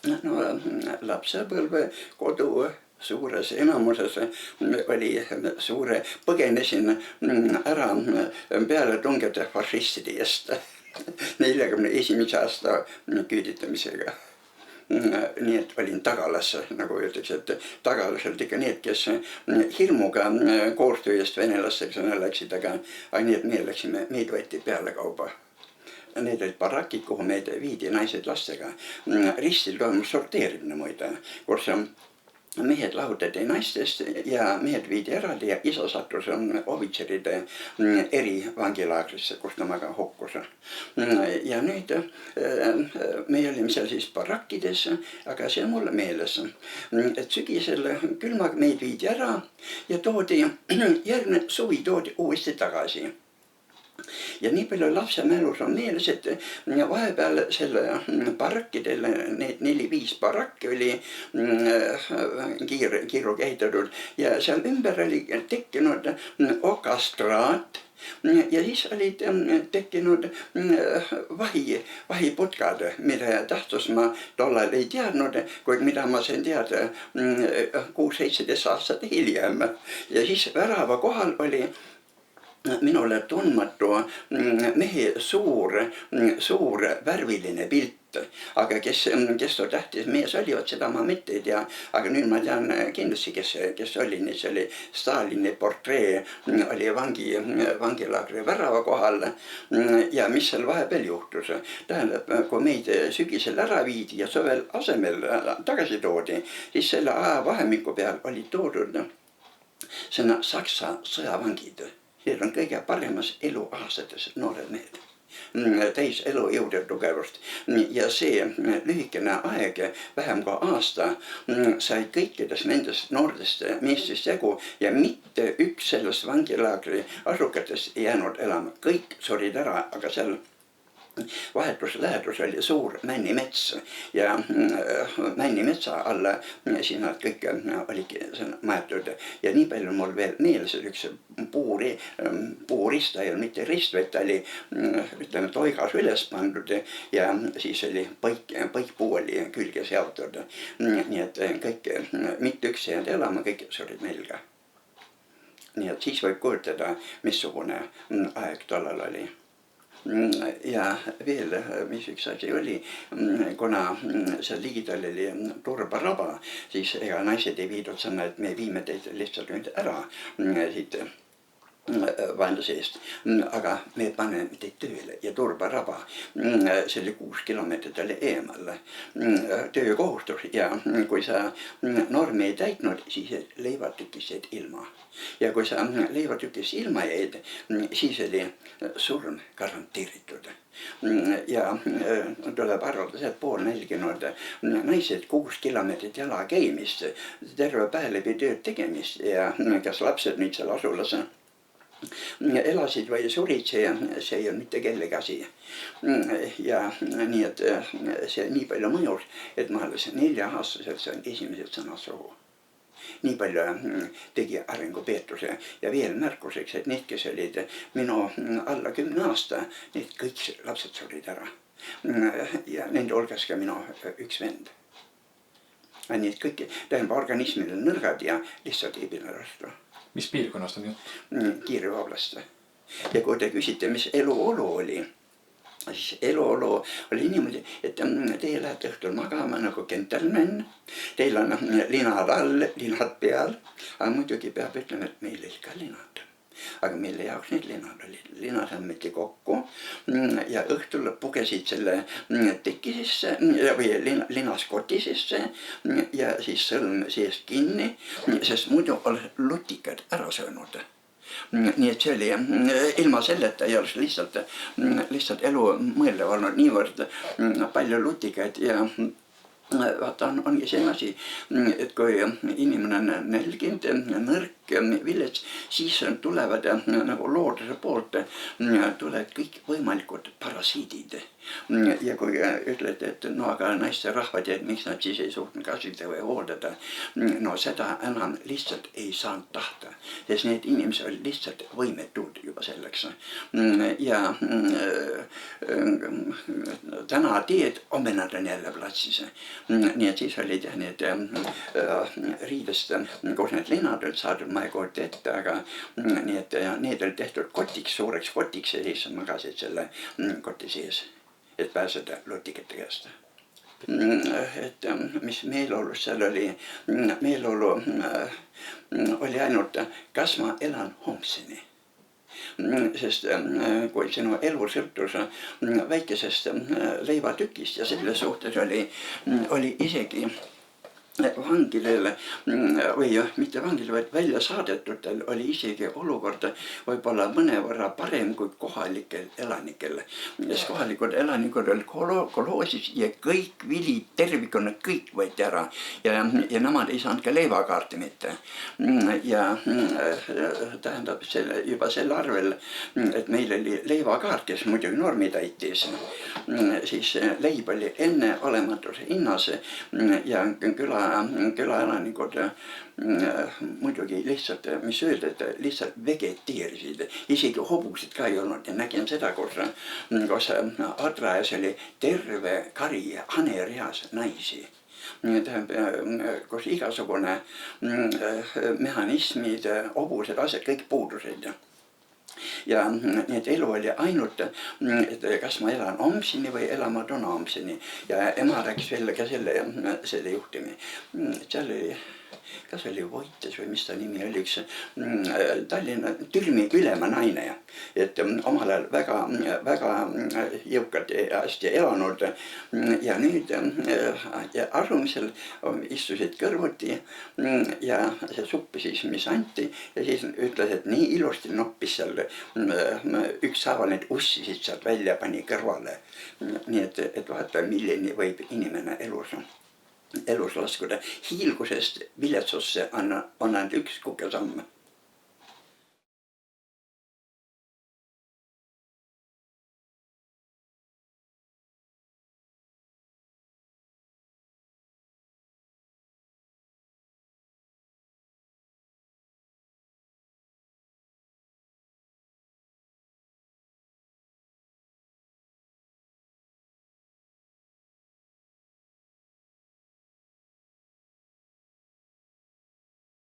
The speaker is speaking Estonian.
No lapsepõlve kodu suures enamuses oli suure, põgenesin ära pealetungede fašistide eest 41. aasta küüditamisega. Nii et olin tagalas, nagu öeldakse, et tagalaselt ikka need, kes hirmuga koostöö eest venelasteks läksid, aga need me läksime, meid võeti pealekauba. Need olid barakid, kuhu meid viidi naised lastega. Ristil toimus sorteerimine muide, kus mehed lahutati naistest ja mehed viidi eraldi ja isa sattus ohvitseride erivangilaagrisse, kus temaga hukkus. Ja nüüd me olime seal siis barakkides, aga see on mulle meeles, et sügisel külmaga meid viidi ära ja toodi, järgmine suvi toodi uuesti tagasi. Ja nii palju lapse mälus on meeles, et vahepeal selle barakkidel, need 4-5 barakki oli kiiruga ehitatud ja seal ümber oli tekkinud okastraat ja siis olid tekkinud vahiputkad, mida tähtsust ma tollal ei teadnud, kuid mida ma sain teada 6-17 aastat hiljem. Ja siis värava kohal oli minule tundmatu mehe suur värviline pilt, aga kes too tähtis mees oli, seda ma mitte ei tea, aga nüüd ma tean kindlasti, kes oli, see oli Stalini portree, oli vangilaagri värava kohal ja mis seal vahepeal juhtus. Tähendab, kui meid sügisel ära viidi ja suvel asemel tagasi toodi, siis selle ajavahemiku peal oli toodud sõna Saksa sõjavangid. Need on kõige paremas eluaastates noored mehed, täis elujõud ja tugevust. Ja see lühikene aeg, vähem kui aasta, sai kõikidest nendest noortest meestest jagu ja mitte üks sellest vangilaagri asukatest ei jäänud elama. Kõik surid ära, aga seal vahetus lähedus oli suur männimets ja männimetsa alla siin nad kõik oligi maetud. Ja nii palju mul veel meeles, et üks puurist, ta ei olnud mitte rist, vaid ta oli, ütleme, toigas üles pandud ja siis oli põikpuu oli külge seotud. Nii et kõik, mitte üks ei jäänud elama, kõik surid nälga. Nii et siis võib kujutada, missugune aeg tollal oli. Ja veel, mis üks asi oli, kuna seal ligidal oli turbaraba, siis ega naised ei viidud sõna, et me viime teid lihtsalt nüüd ära siit vaenlase eest, aga me paneme teid tööle ja turbaraba, see oli 6 kilomeetrit oli eemal töökohustus ja kui sa normi ei täitnud, siis leivatükis jäid ilma. Ja kui sa leivatükis ilma jäid, siis oli surm garanteeritud. Ja tuleb arvata, et poolnälginud naised 6 kilomeetrit jala käimist, terve päev läbi tööd tegemist ja kas lapsed nüüd seal asulas elasid või surid, see ei ole mitte kellegi asi. Ja nii, et see nii palju mõjus, et ma alles 4-aastaselt sain esimesed sõnad suhu. Nii palju tegi arengupeetuse ja veel märkuseks, et need, kes olid minu alla 10 aasta, need kõik lapsed surid ära. Ja nende hulgas ka minu üks vend. Nii, et kõik, tähendab, organismil on nõrgad ja lihtsalt ei pidanud vastu. Mis piirkonnast on jutt? Kiievi oblast. Ja kui te küsite, mis eluolu oli, siis eluolu oli niimoodi, et teie lähete õhtul magama nagu gentleman, teil on linad all, linad peal, aga muidugi peab ütlema, et meil oli ka linad. Aga meile jaoks need linad olid. Linad ammeti kokku ja õhtul pugesid selle teki sisse või linaskoti sisse ja siis sõlm seest kinni, sest muidu oleks lutikad ära söönud. Nii et see oli ilma selleta ei oleks lihtsalt elu mõeldav olnud niivõrd palju lutikaid ja vaata, ongi see asi, et kui inimene on nälginud, nõrk, villets, siis tulevad nagu looduse poolt tulevad kõik võimalikud parasiidid. Ja kui ütled, et no aga naiste rahvad, et miks nad siis ei suutnud kasvida või hooldada, no seda enam lihtsalt ei saanud tahta, sest need inimesed olid lihtsalt võimetud juba selleks. Ja täna teed, homme nad on jälle platsis. nii et siis olid jah need riidest, kus need linnad olid saadud, ma ei kujuta ette, aga nii et need olid tehtud kotiks, suureks kotiks ja siis magasid selle koti sees, et pääseda lutikate käest. Et mis meeleolus seal oli, meeleolu oli ainult, kas ma elan homseni. Sest kui sinu elu sõltus väikesest leivatükist ja selle suhtes oli isegi vangidel või mitte vangidel, vaid välja saadetutel oli isegi olukord võib-olla mõnevõrra parem kui kohalikel elanikel. Sest kohalikud elanikud olid kolhoosis ja kõik vilid tervikuna, kõik võeti ära ja nemad ei saanud ka leivakaarti mitte. Ja tähendab juba selle arvel, et meil oli leivakaart, kes muidugi normi täitis, siis leib oli enne olematus hinnas ja külaelanikud muidugi lihtsalt, mis öelda, et lihtsalt vegeteerisid, isegi hobusid ka ei olnud ja nägin seda, kus adraes oli terve kari hanereas naisi. Kus igasugune mehhanismid, hobused, asjad, kõik puudusid. Ja nii et elu oli ainult, et kas ma elan homseni või elama toon homseni. Ja ema rääkis veel ka selle juhtumi. Seal oli, kas oli Voites või mis ta nimi oli, üks Tallinna Türmi ülema naine. Et omal ajal väga jõukalt ja hästi elanud. Ja nüüd asumisel istusid kõrvuti ja see suppi siis, mis anti. Ja siis ütles, et nii ilusti noppis seal ükshaaval need ussisid sealt välja pani kõrvale. Nii et vaata, milleni võib inimene elus laskuda. Hiilgusest viletsusse on ainult üks kukesamm.